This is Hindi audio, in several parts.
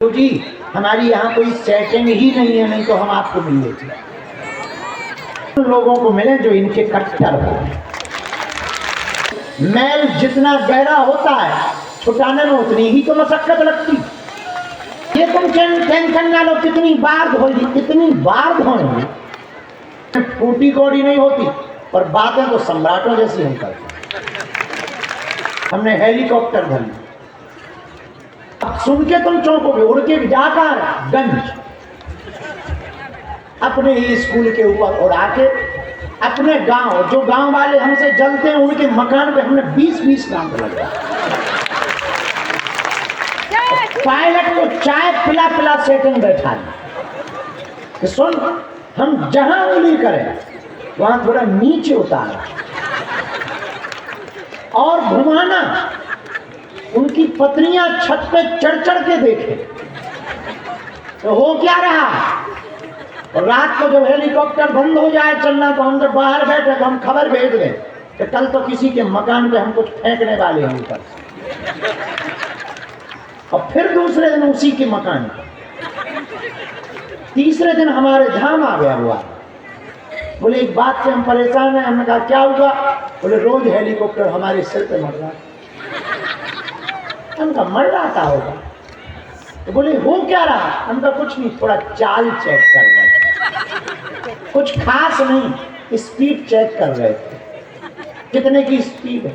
तो जी हमारी यहाँ कोई सेटिंग ही नहीं है, नहीं तो हम आपको मिल लेते। लोगों को मिले जो इनके कट्टर हो। मैल जितना गहरा होता है छुटाने में उतनी ही तो मशक्कत लगती। ये तुम टेंशन ना लो, कितनी बार धोएगी, कितनी बार धोएंगे, टूटी कौड़ी नहीं होती। पर बातें तो सम्राटों जैसी हम करते। हमने हेलीकॉप्टर धर ली, अब सुन के तुम चौंकोगे। उड़ के जाकर गंज अपने ही स्कूल के ऊपर और आके अपने गांव, जो गांव वाले हमसे जलते हैं उनके मकान पे हमने 20-20 काम लगा। पायलट को चाय पिला पिला सेटिंग बैठा ली। सुन, हम जहां उंगली करें वहां थोड़ा नीचे उतारा और घुमाना। उनकी पत्नियां छत पे चढ़ चढ़ के देखे तो हो क्या रहा। और रात को जब हेलीकॉप्टर बंद हो जाए चलना तो हम जब बाहर बैठे तो हम खबर भेज दें कि कल तो किसी के मकान पे हम कुछ फेंकने वाले हैं ऊपर। और फिर दूसरे दिन उसी के मकान पे, तीसरे दिन हमारे धाम आ गया हुआ। बोले एक बात से हम परेशान हैं। हमने कहा क्या हुआ? बोले रोज हेलीकॉप्टर हमारे सिर पे मर रहा। हमका मर रहा था होगा तो बोले हो क्या रहा? हमका कुछ नहीं, थोड़ा चाल चेक कर रहे थे, कुछ खास नहीं, स्पीड चेक कर रहे थे कितने की स्पीड है।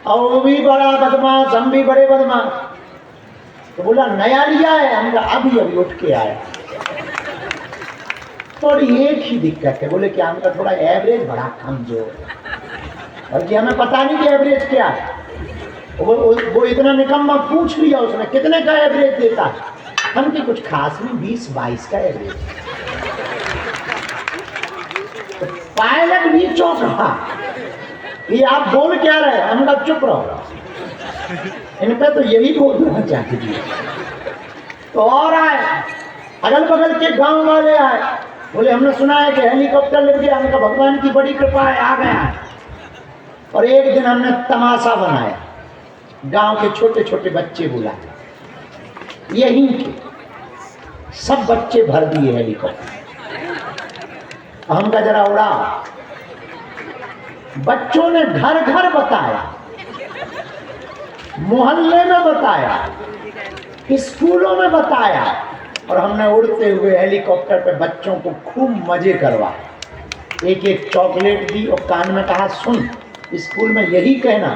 और वो भी बड़ा बदमाश, हम भी बड़े बदमाश। तो बोला नया लिया है? हमका अभी अभी उठ के आया। थोड़ी एक ही दिक्कत है। बोले क्या? हमका थोड़ा एवरेज बड़ा कमजोर, बल्कि हमें पता नहीं कि एवरेज क्या है। वो इतना निकम्मा पूछ लिया उसने कितने का एवरेज देता है। हम की कुछ खास नहीं, 20-22 का एवरेज। तो पायलट भी चौंका, ये आप बोल क्या रहे? हम कहा चुप रहो, इन पे तो यही बोलना चाहती थी। तो और आए, अगल बगल के गांव वाले आए। बोले हमने सुना है कि हेलीकॉप्टर लग गया। हमका भगवान की बड़ी कृपा है, आ गया। और एक दिन हमने तमाशा बनाया, गांव के छोटे छोटे बच्चे बुलाए, यहीं के सब बच्चे भर दिए हेलीकॉप्टर। हमका जरा उड़ा। बच्चों ने घर घर बताया, मोहल्ले में बताया, स्कूलों में बताया। और हमने उड़ते हुए हेलीकॉप्टर पे बच्चों को खूब मजे करवा, एक एक चॉकलेट दी और कान में कहा सुन, स्कूल में यही कहना।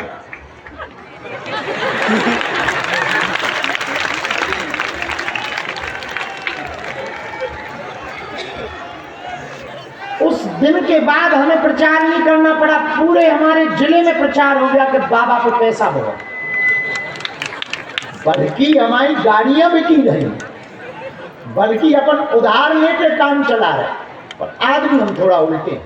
उस दिन के बाद हमें प्रचार नहीं करना पड़ा, पूरे हमारे जिले में प्रचार हो गया कि बाबा पे पैसा बहुत, बल्कि हमारी गाड़ियां बिकी रही, बल्कि अपन उधार लेके काम चला रहे। और आज भी हम थोड़ा उल्टे।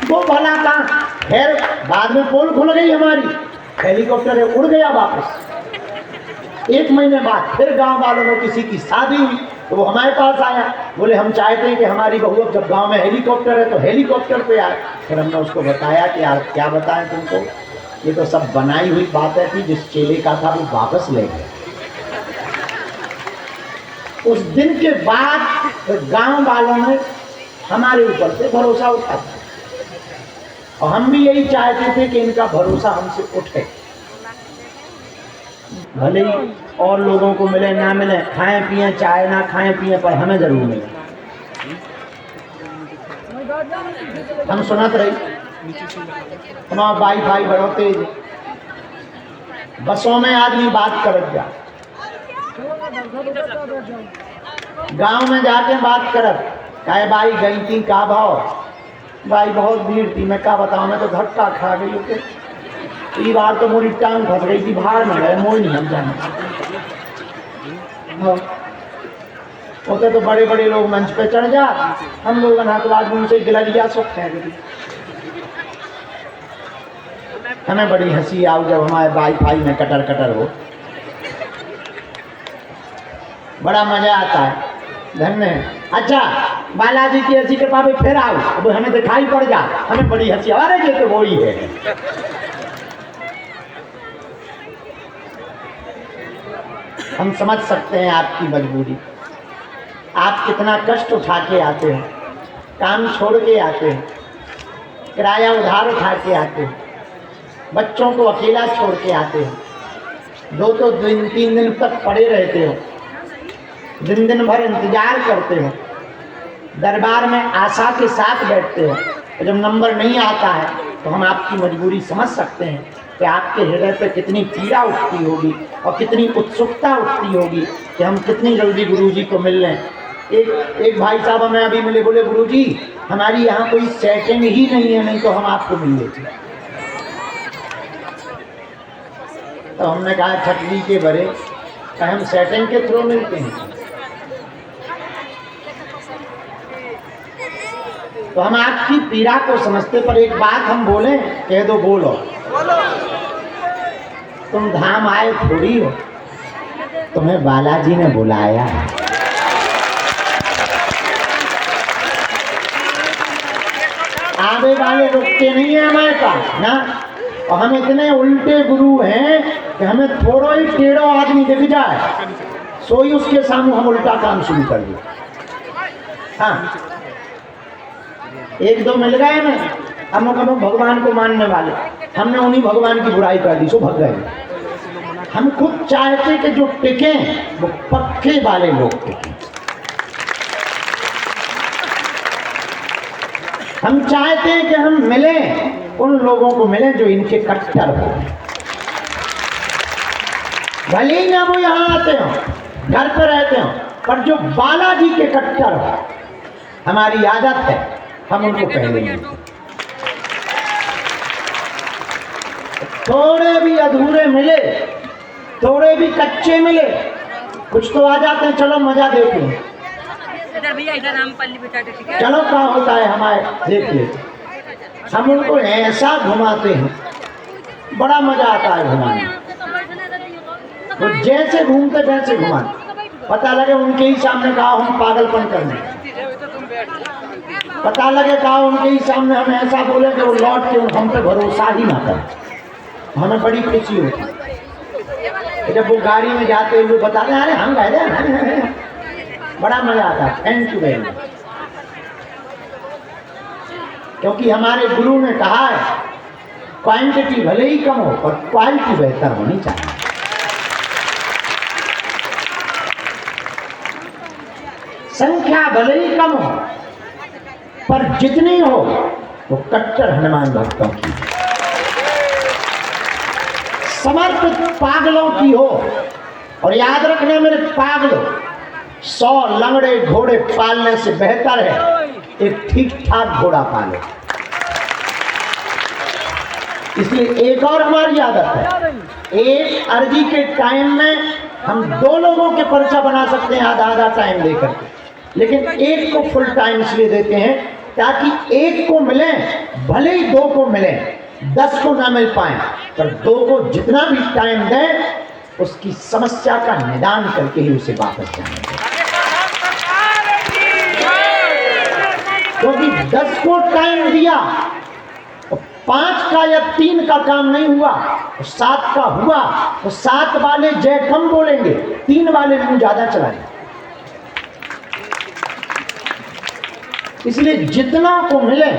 वो भला कहाँ, खैर बाद में पोल खुल गई हमारी, हेलीकॉप्टर उड़ गया वापस। 1 महीने बाद फिर गांव वालों में किसी की शादी हुई तो वो हमारे पास आया। बोले हम चाहते हैं कि हमारी बहू अब जब गांव में हेलीकॉप्टर है तो हेलीकॉप्टर पे आए। फिर हमने उसको बताया कि यार क्या बताएं तुमको, ये तो सब बनाई हुई बातें थी, जिस चेले का था वो वापस ले गए। उस दिन के बाद गांव वालों ने हमारे ऊपर से भरोसा उठाया और हम भी यही चाहते थे कि इनका भरोसा हमसे उठे। भले ही और लोगों को मिले ना मिले, खाएं पिए चाहे ना खाएं पिए, पर हमें जरूर मिले। हम सुनत रही हमारा वाईफाई बड़ो तेज, बसों में आदमी बात करत जा, गांव में जाके बात करत, कहे भाई गई थी का भाव? भाई बहुत भीड़ थी। मैं क्या बताऊं, मैं तो धक्का खा गई होते। ये बार तो मोरी टांग फंस गई थी, बाहर में गए, मोई नहीं हम जाने होते तो बड़े बड़े लोग मंच पे चढ़ जा, हम लोग हाथवाद उनसे गिलगिया सब फेंक दी। हमें बड़ी हंसी आओ जब हमारे वाईफाई में कटर कटर हो, बड़ा मजा आता है। धन्य है। अच्छा बालाजी की हंसी के पापे फिर आओ, अब हमें दिखाई पड़ जा, हमें बड़ी हंसी। अरे ये तो वो ही है। हम समझ सकते हैं आपकी मजबूरी। आप कितना कष्ट उठा के आते हो, काम छोड़ के आते हो, किराया उधार उठा के आते हो, बच्चों को अकेला छोड़ के आते हो, 2-3 दिन तक पड़े रहते हो, दिन भर इंतजार करते हो, दरबार में आशा के साथ बैठते हो। तो जब नंबर नहीं आता है तो हम आपकी मजबूरी समझ सकते हैं कि आपके हृदय पे कितनी पीड़ा उठती होगी और कितनी उत्सुकता उठती होगी कि हम कितनी जल्दी गुरुजी को मिल लें। एक भाई साहब हमें अभी मिले, बोले गुरुजी हमारी यहाँ कोई सेटिंग ही नहीं है, नहीं तो हम आपको मिल लेते। तो हमने कहा छटली के बड़े हम सेटिंग के थ्रू मिलते हैं। तो हम आपकी पीड़ा को समझते, पर एक बात हम बोले, कह दो बोलो। तुम धाम आए थोड़ी हो, तुम्हें बालाजी ने बुलाया है। आगे वाले रुकते नहीं है हमारे पास ना, और हम इतने उल्टे गुरु हैं कि हमें थोड़ा ही टेढ़ा आदमी दिख जाए सोई उसके सामने हम उल्टा काम शुरू कर दिए। हाँ, 1-2 मिल गए ना, हम भगवान को मानने वाले, हमने उन्हीं भगवान की बुराई कर दी, सो भग गए। हम खुद चाहते कि जो टिके वो पक्के वाले लोग टिके। हम चाहते हैं कि हम मिले उन लोगों को मिले जो इनके कट्टर हो। भले ही ना वो यहाँ आते हो, घर पर रहते हो, पर जो बालाजी के कट्टर हो, हमारी आदत है हम उनको पहले मिलते। थोड़े भी अधूरे मिले, थोड़े भी कच्चे मिले, कुछ तो आ जाते हैं, चलो मजा देते हैं, चलो क्या होता है हमारे देखिए। हम उनको ऐसा घुमाते हैं, बड़ा मजा आता है घुमाने। तो जैसे घूमते वैसे घुमाते, पता लगे उनके ही सामने कहा हम पागलपन करने, पता लगे कहा उनके ही सामने हम ऐसा बोले कि वो लौट के हम पे भरोसा ही ना करें। हमें बड़ी खुशी होती जब वो गाड़ी में जाते हुए बताते अरे हम गए थे, बड़ा मजा आता है। Thank you very much. क्योंकि हमारे गुरु ने कहा है क्वांटिटी भले ही कम हो पर क्वालिटी बेहतर होनी चाहिए। संख्या भले ही कम हो पर जितनी हो वो कट्टर हनुमान भक्तों की, समर्पित पागलों की हो। और याद रखना मेरे पागलों, 100 लंगड़े घोड़े पालने से बेहतर है एक ठीक ठाक घोड़ा पालो। इसलिए एक और हमारी आदत है, एक अर्जी के टाइम में हम 2 लोगों के पर्चा बना सकते हैं आधा टाइम लेकर के, लेकिन एक को फुल टाइम इसलिए देते हैं ताकि एक को मिले, भले ही 2 को मिले, 10 को ना मिल पाए, पर 2 को जितना भी टाइम दें उसकी समस्या का निदान करके ही उसे वापस जाएंगे। क्योंकि 10 को टाइम दिया तो 5 का या 3 का काम नहीं हुआ तो 7 का हुआ, तो 7 वाले जय कम बोलेंगे, 3 वाले मुंह ज्यादा चलाएंगे। इसलिए जितना को मिले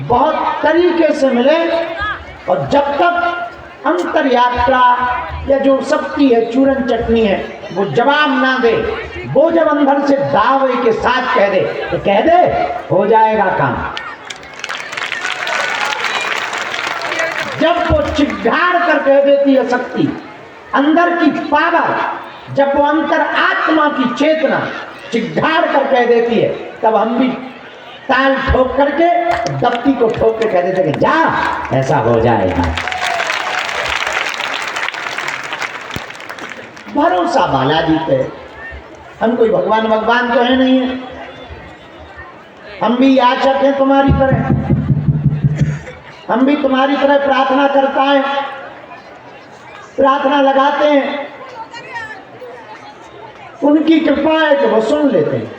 बहुत तरीके से मिले, और जब तक अंतर यात्रा या जो शक्ति है चूरन चटनी है वो जवाब ना दे, वो जब अंदर से दावे के साथ कह दे तो कह दे हो जाएगा काम। जब वो चिढ़ाड़ कर कह देती है शक्ति अंदर की पावर, जब वो अंतर आत्मा की चेतना चिढ़ाड़ कर कह देती है, तब हम भी ताल ठोक करके दफ्ती को ठोक के कह देते कि जा ऐसा हो जाएगा। भरोसा बालाजी पे, हम कोई भगवान तो है नहीं है, हम भी याचक हैं तुम्हारी तरह, हम भी तुम्हारी तरह प्रार्थना करता है, प्रार्थना लगाते हैं, उनकी कृपा है कि वो सुन लेते हैं।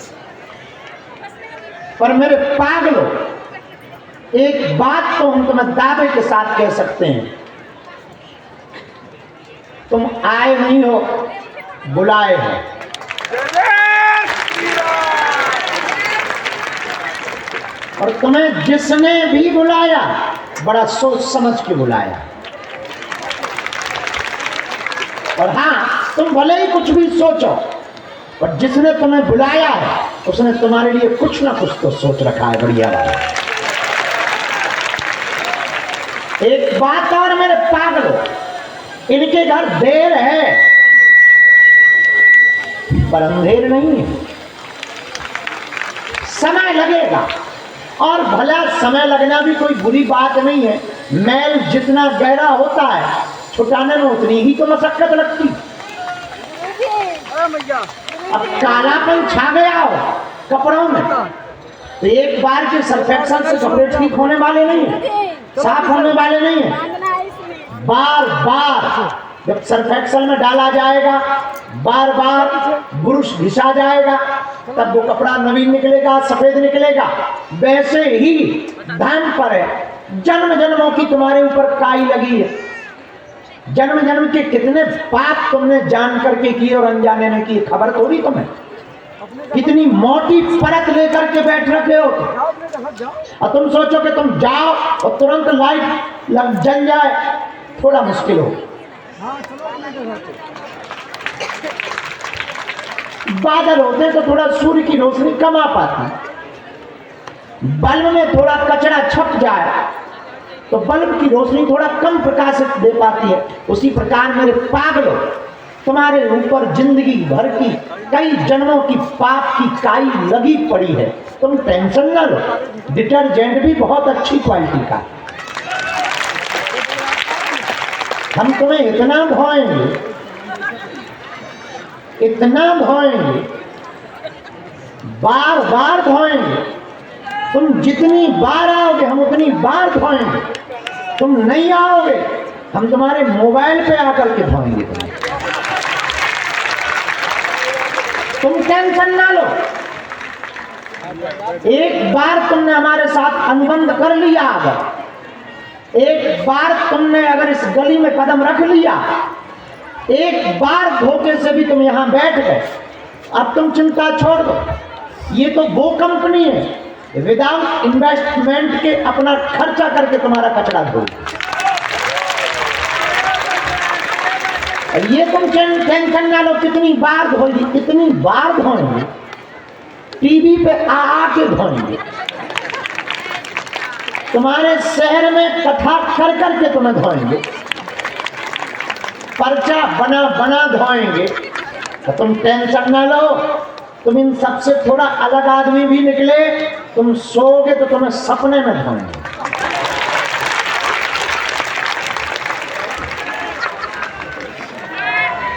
पर मेरे पागलों, एक बात तो हम तुम्हें दावे के साथ कह सकते हैं, तुम आए नहीं हो बुलाए हैं। और तुम्हें जिसने भी बुलाया बड़ा सोच समझ के बुलाया। और हाँ, तुम भले ही कुछ भी सोचो, पर जिसने तुम्हें बुलाया है उसने तुम्हारे लिए कुछ ना कुछ तो सोच रखा है बढ़िया वाला। एक बात और मेरे पागलों, इनके घर देर है पर अंधेर नहीं है। समय लगेगा, और भला समय लगना भी कोई बुरी बात नहीं है। मैल जितना गहरा होता है छुटाने में उतनी ही तो मशक्कत लगती। अब कालापन छा गया हो कपड़ों में तो एक बार के सर्फेक्शन से कपड़े ठीक होने वाले नहीं है, साफ होने वाले नहीं है। बार बार जब सर्फेक्सल में डाला जाएगा, बार बार ब्रश घिसा जाएगा, तब वो कपड़ा नवीन निकलेगा, सफेद निकलेगा। वैसे ही ध्यान पर है, जन्म जन्मों की तुम्हारे ऊपर काई लगी है। जन्म जन्म के कितने पाप तुमने जान करके किए और अनजाने में किए, खबर थोड़ी तुम्हें। कितनी मोटी परत लेकर के बैठ रखे हो और तुम सोचो कि तुम जाओ और तुरंत लाइट लग जल जाए, थोड़ा मुश्किल हो। बादल होते तो थोड़ा सूर्य की रोशनी कम आ पाती, बल्ब में थोड़ा कचरा छप जाए तो बल्ब की रोशनी थोड़ा कम प्रकाशित दे पाती है। उसी प्रकार मेरे पागलों, तुम्हारे ऊपर जिंदगी भर की कई जन्मों की पाप की काई लगी पड़ी है। तुम टेंशन ना लो, डिटर्जेंट भी बहुत अच्छी क्वालिटी का, हम तुम्हें इतना धोएंगे, इतना धोएंगे, बार बार धोएंगे। तुम जितनी बार आओगे हम उतनी बार धोएंगे। तुम नहीं आओगे हम तुम्हारे मोबाइल पे आकर के धोएंगे तुम्हें। तुम टेंशन ना लो। एक बार तुमने हमारे साथ अनुबंध कर लिया, अगर एक बार तुमने अगर इस गली में कदम रख लिया, एक बार धोखे से भी तुम यहां बैठ गए, अब तुम चिंता छोड़ दो। ये तो वो कंपनी है विदाउट इन्वेस्टमेंट के अपना खर्चा करके तुम्हारा कचरा धो। ये तुम टेंशन ना लो, कितनी बार धोएंगे, कितनी बार धोएंगे, टीवी पे आ के धोएंगे। तुम्हारे शहर में कथा कर करके तुम्हें धोएंगे, पर्चा बना बना धोएंगे। तो तुम टेंशन ना लो, तुम इन सबसे थोड़ा अलग आदमी भी निकले, तुम सोओगे तो तुम्हें सपने में धोएंगे।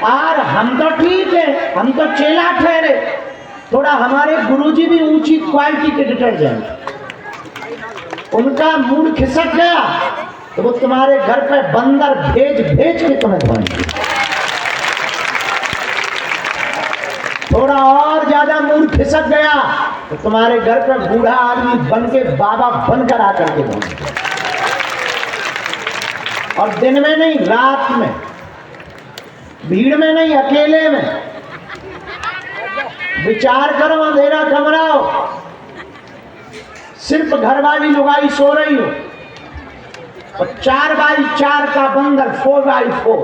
और हम तो ठीक है, हम तो चेला ठहरे, थोड़ा हमारे गुरुजी भी ऊंची क्वालिटी के डिटर्जेंट, उनका मूड खिसक गया तो वो तुम्हारे घर पे बंदर भेज भेज के तुम्हें धोएंगे। थोड़ा और ज्यादा मूड खिसक गया तो तुम्हारे घर पे बूढ़ा आदमी बन के बाबा बनकर आकर के धोएंगे। और दिन में नहीं, रात में, भीड़ में नहीं, अकेले में। विचार करो, अंधेरा कमरा हो, सिर्फ घर वाली लुगाई सो रही हो और 4x4 का बंदर 4x4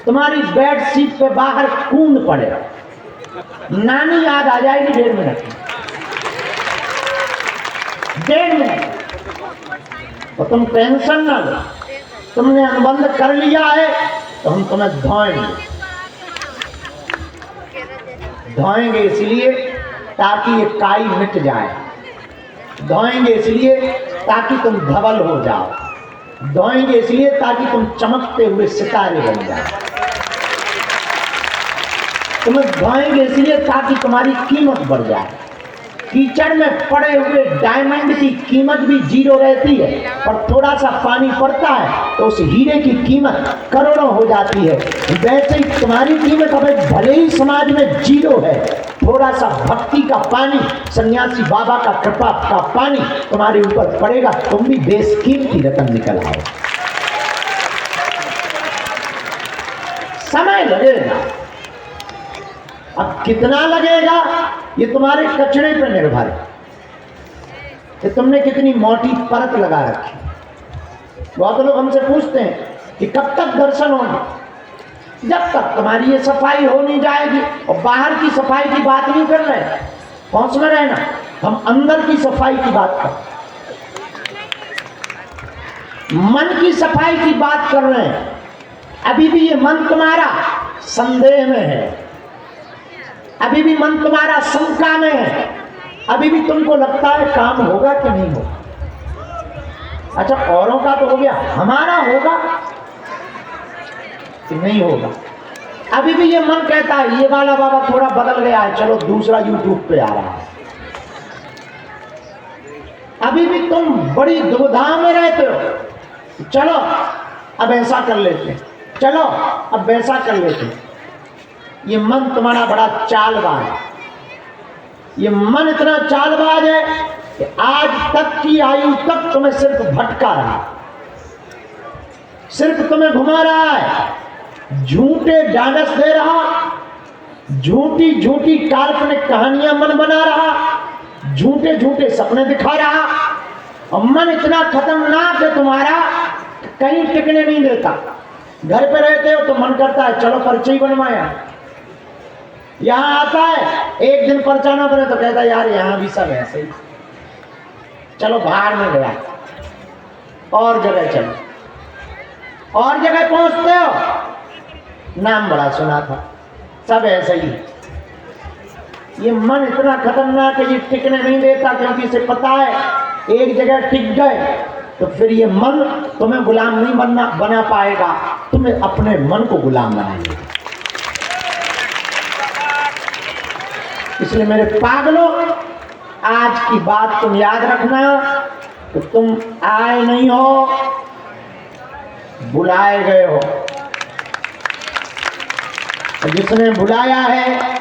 तुम्हारी बेड शीट पे बाहर कूद पड़े, नानी याद आ जाएगी 1.5 मिनट, 1.5 मिनट। तो तुम टेंशन ना लो, तुमने अनुबंध कर लिया है तो हम तुम्हें धोएंगे। धोएंगे इसलिए ताकि ये काई मिट जाए, धोएंगे इसलिए ताकि तुम धवल हो जाओ, धोएंगे इसलिए ताकि तुम चमकते हुए सितारे बन जाओ, तुम्हें धोएंगे इसलिए ताकि तुम्हारी कीमत बढ़ जाए। कीचड़ में पड़े हुए डायमंड की कीमत भी 0 रहती है, और थोड़ा सा पानी पड़ता है तो उस हीरे की कीमत करोड़ों हो जाती है। वैसे ही तुम्हारी कीमत अब भले ही समाज में 0 है, थोड़ा सा भक्ति का पानी, सन्यासी बाबा का कृपा का पानी तुम्हारे ऊपर पड़ेगा, तुम भी बेशकीमती रतन निकल आओ। समय लगेगा। अब कितना लगेगा ये तुम्हारे कचड़े पर निर्भर है कि तुमने कितनी मोटी परत लगा रखी। बहुत लोग हमसे पूछते हैं कि कब तक दर्शन होंगे। जब तक तुम्हारी ये सफाई हो नहीं जाएगी। और बाहर की सफाई की बात नहीं कर रहे, होश में रहना, हम अंदर की सफाई की बात कर, मन की सफाई की बात कर रहे हैं। अभी भी ये मन तुम्हारा संदेह में है, अभी भी मन तुम्हारा शंका में है, अभी भी तुमको लगता है काम होगा कि नहीं होगा। अच्छा, औरों का तो हो गया, हमारा होगा कि नहीं होगा। अभी भी ये मन कहता है ये वाला बाबा थोड़ा बदल गया है, चलो दूसरा यूट्यूब पे आ रहा है। अभी भी तुम बड़ी दुविधा में रहते हो, चलो अब ऐसा कर लेते हैं, चलो अब वैसा कर लेते हैं। ये मन तुम्हारा बड़ा चालबाज है। ये मन इतना चालबाज है कि आज तक की आयु तक तुम्हें सिर्फ भटका रहा है, सिर्फ तुम्हें घुमा रहा है, झूठे डांडस दे रहा, झूठी झूठी काल्पनिक कहानियां मन बना रहा, झूठे झूठे सपने दिखा रहा। और मन इतना खतरनाक है तुम्हारा, कहीं टिकने नहीं देता। घर पे रहते हो तो मन करता है चलो पर्ची बनवाया, यहां आता है एक दिन पर्चा ना बने तो कहता है यार यहां भी सब ऐसे ही, चलो बाहर में गया और जगह चलो, और जगह पहुंचते हो नाम बड़ा सुना था, सब ऐसे ही। ये मन इतना खतरनाक है, ये टिकने नहीं देता, क्योंकि इसे पता है एक जगह टिक गए तो फिर ये मन तुम्हें गुलाम नहीं बना पाएगा, तुम्हें अपने मन को गुलाम बनाएंगे। इसलिए मेरे पागलों, आज की बात तुम याद रखना कि तुम आए नहीं हो, बुलाए गए हो। जिसने बुलाया है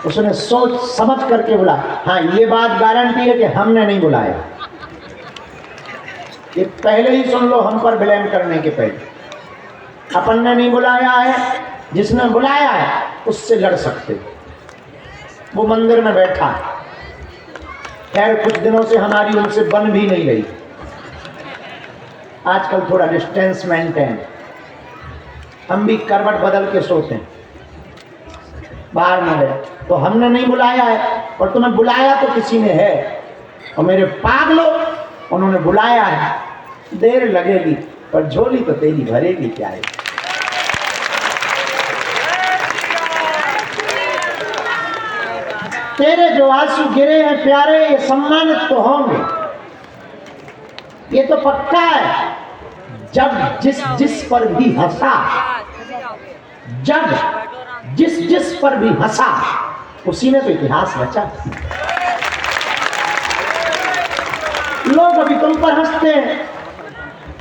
उसने सोच समझ करके बुलाया। हाँ, ये बात गारंटी है कि हमने नहीं बुलाया। ये पहले ही सुन लो, हम पर ब्लेम करने के पहले। अपन ने नहीं बुलाया है, जिसने बुलाया है उससे लड़ सकते हो। वो मंदिर में बैठा है, खैर कुछ दिनों से हमारी उनसे बन भी नहीं रही, आजकल थोड़ा डिस्टेंस मेंटेन, हम भी करवट बदल के सोते हैं। बाहर में गए तो हमने नहीं बुलाया है, और तुम्हें बुलाया तो किसी ने है। और मेरे पागलों, उन्होंने बुलाया है, देर लगेगी पर झोली तो तेरी भरेगी क्या है। तेरे जो आंसू गिरे हैं प्यारे, ये सम्मानित तो होंगे, ये तो पक्का है। जब जिस पर भी हंसा, जब जिस पर भी हंसा, उसी ने तो इतिहास रचा। लोग अभी तुम पर हंसते हैं,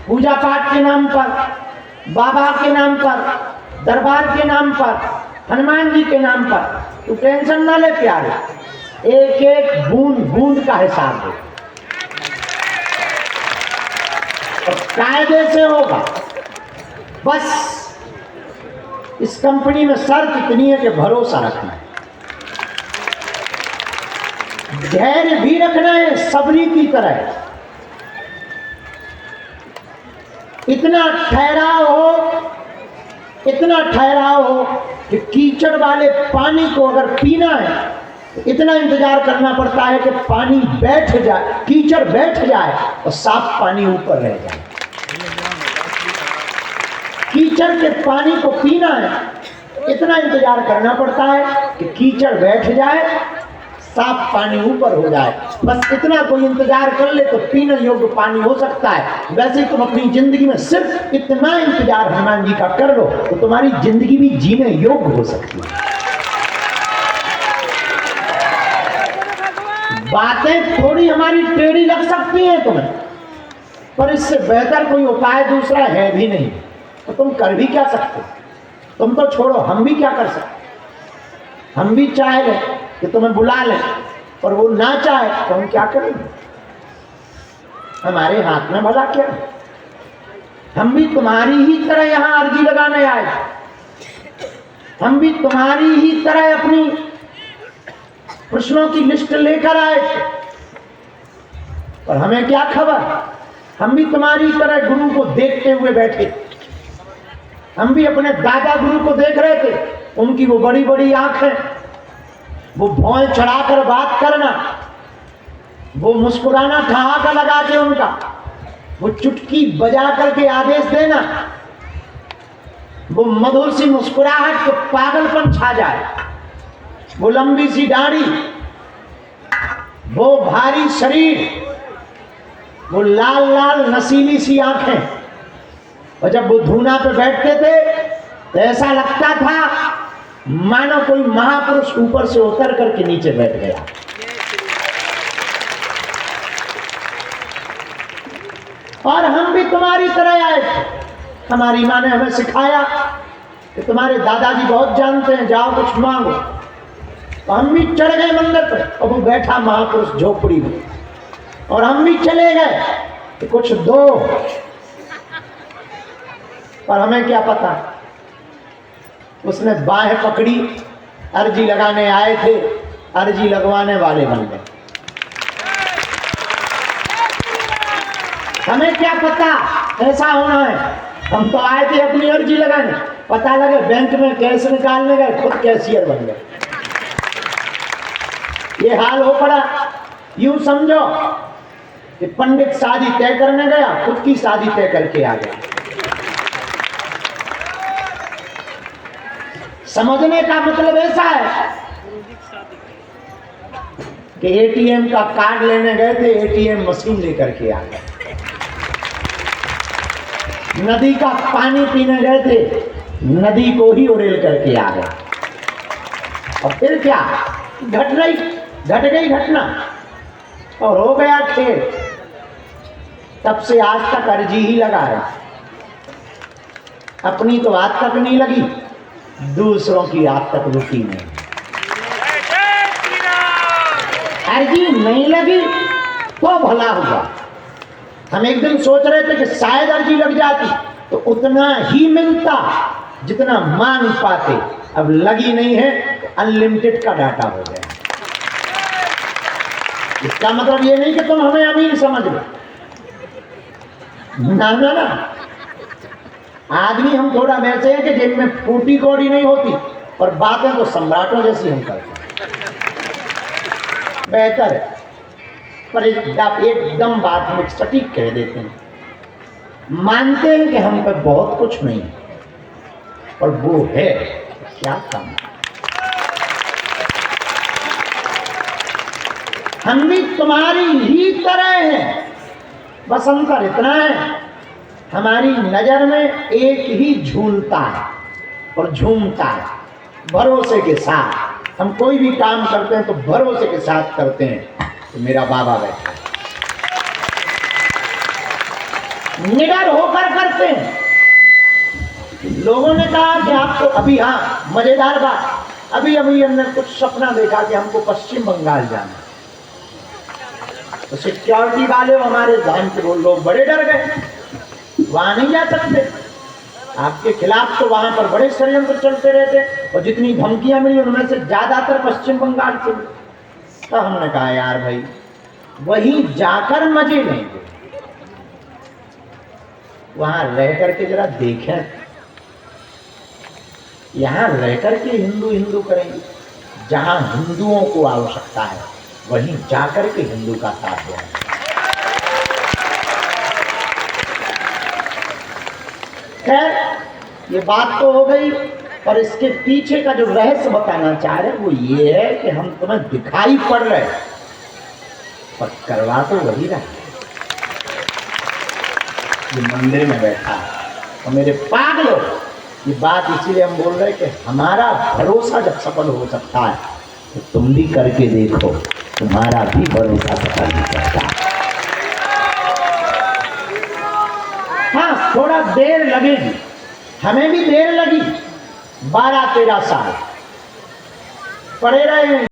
पूजा पाठ के नाम पर, बाबा के नाम पर, दरबार के नाम पर, हनुमान जी के नाम पर। तू टेंशन ना ले प्यारे, एक एक बूंद बूंद का हिसाब दे, और कायदे से होगा। बस इस कंपनी में शर्त इतनी है कि भरोसा रखना है, धैर्य भी रखना है, सबरी की तरह। इतना ठहराव हो कि कीचड़ वाले पानी को अगर पीना है तो इतना इंतजार करना पड़ता है कि पानी बैठ जाए, कीचड़ बैठ जाए और साफ पानी ऊपर रह जाए। कीचड़ के पानी को पीना है, इतना इंतजार करना पड़ता है कि कीचड़ बैठ जाए, साफ पानी ऊपर हो जाए। बस इतना कोई इंतजार कर ले तो पीने योग्य पानी हो सकता है। वैसे ही तुम अपनी जिंदगी में सिर्फ इतना इंतजार हनुमान जी का कर लो तो तुम्हारी जिंदगी भी जीने योग्य हो सकती है। बातें थोड़ी हमारी टेढ़ी लग सकती हैं तुम्हें, पर इससे बेहतर कोई उपाय दूसरा है भी नहीं। तो तुम कर भी क्या सकते? तुम तो छोड़ो, हम भी क्या कर सकते? हम भी चाहे ले कि तुम्हें बुला ले, और वो ना चाहे तो हम क्या करेंगे? हमारे हाथ में भला क्या? हम भी तुम्हारी ही तरह यहां अर्जी लगाने आए, हम भी तुम्हारी ही तरह अपनी प्रश्नों की लिस्ट लेकर आए थे, पर हमें क्या खबर, हम भी तुम्हारी तरह गुरु को देखते हुए बैठे। हम भी अपने दादा गुरु को देख रहे थे, उनकी वो बड़ी बड़ी आंखें, वो भौं चढ़ाकर बात करना, वो मुस्कुराना ठहाका लगा के उनका, वो चुटकी बजा करके आदेश देना, वो मधुर सी मुस्कुराहट को पागलपन छा जाए, वो लंबी सी दाढ़ी, वो भारी शरीर, वो लाल लाल नसीली सी आंखें, और जब वो धूना पे बैठते थे तो ऐसा लगता था मानो कोई महापुरुष ऊपर से उतर करके नीचे बैठ गया। और हम भी तुम्हारी तरह आए थे। हमारी माँ ने हमें सिखाया कि तुम्हारे दादाजी बहुत जानते हैं, जाओ कुछ मांगो। तो हम भी चढ़ गए मंदिर पर, और वो बैठा महापुरुष झोपड़ी में, और हम भी चले गए कि कुछ दो, पर हमें क्या पता, उसने बाहें पकड़ी, अर्जी लगाने आए थे, अर्जी लगवाने वाले बन गए। हमें क्या पता ऐसा होना है, हम तो आए थे अपनी अर्जी लगाने, पता लगे बैंक में कैश निकालने गए, खुद कैशियर बन गए। ये हाल हो पड़ा। यूं समझो कि पंडित शादी तय करने गया, खुद की शादी तय करके आ गया। समझने का मतलब ऐसा है कि एटीएम का कार्ड लेने गए थे, एटीएम मशीन लेकर के आ गए। नदी का पानी पीने गए थे, नदी को ही उड़ेल करके आ गए। और फिर क्या घट गई घटना और हो गया खेल। तब से आज तक अर्जी ही लगा है, अपनी तो आज तक नहीं लगी, दूसरों की आज तक रुकी नहीं। अर्जी नहीं लगी तो भला हुआ। हम एक दिन सोच रहे थे कि शायद अर्जी लग जाती तो उतना ही मिलता जितना मांग पाते। अब लगी नहीं है तो अनलिमिटेड का डाटा हो गया। इसका मतलब ये नहीं कि तुम हमें अमीर समझ लो, ना ना ना। आदमी हम थोड़ा वैसे हैं कि जेब में फूटी कौड़ी नहीं होती, और बातें तो सम्राटों जैसी हम करते हैं। बेहतर है, पर एकदम बात हम सटीक कह देते हैं, मानते हैं कि हम पे बहुत कुछ नहीं है, और वो है क्या काम। हम भी तुम्हारी ही तरह हैं, बस अंतर इतना है हमारी नजर में एक ही झूलता है और झूमता है। भरोसे के साथ हम कोई भी काम करते हैं तो भरोसे के साथ करते हैं कि मेरा बाबा बैठा है, निडर होकर करते हैं। लोगों ने कहा कि आपको अभी, हाँ मजेदार बात, अभी हमने कुछ सपना देखा कि हमको पश्चिम बंगाल जाना। तो सिक्योरिटी वाले हमारे ध्यान के लोग बड़े डर गए, वहां नहीं जा सकते, आपके खिलाफ तो वहां पर बड़े षड्यंत्र चलते रहते, और जितनी धमकियां मिली उनमें से ज्यादातर पश्चिम बंगाल से। तो हमने कहा यार भाई वहीं जाकर मजे लेंगे, वहां रह करके जरा देखें, यहां रह करके हिंदू हिंदू करेंगे, जहां हिंदुओं को आवश्यकता है वहीं जाकर के हिंदू का साथ देना। खैर ये बात तो हो गई, पर इसके पीछे का जो रहस्य बताना चाह रहे वो ये है कि हम तुम्हें दिखाई पड़ रहे पर करवा तो वही रहा, ये मंदिर में बैठा है। और मेरे पागलों, ये बात इसीलिए हम बोल रहे हैं कि हमारा भरोसा जब सफल हो सकता है तो तुम भी करके देखो, तुम्हारा भी भरोसा सफल हो सकता है। हाँ थोड़ा देर लगेगी, हमें भी देर लगी, 12-13 साल पड़े रहे हैं।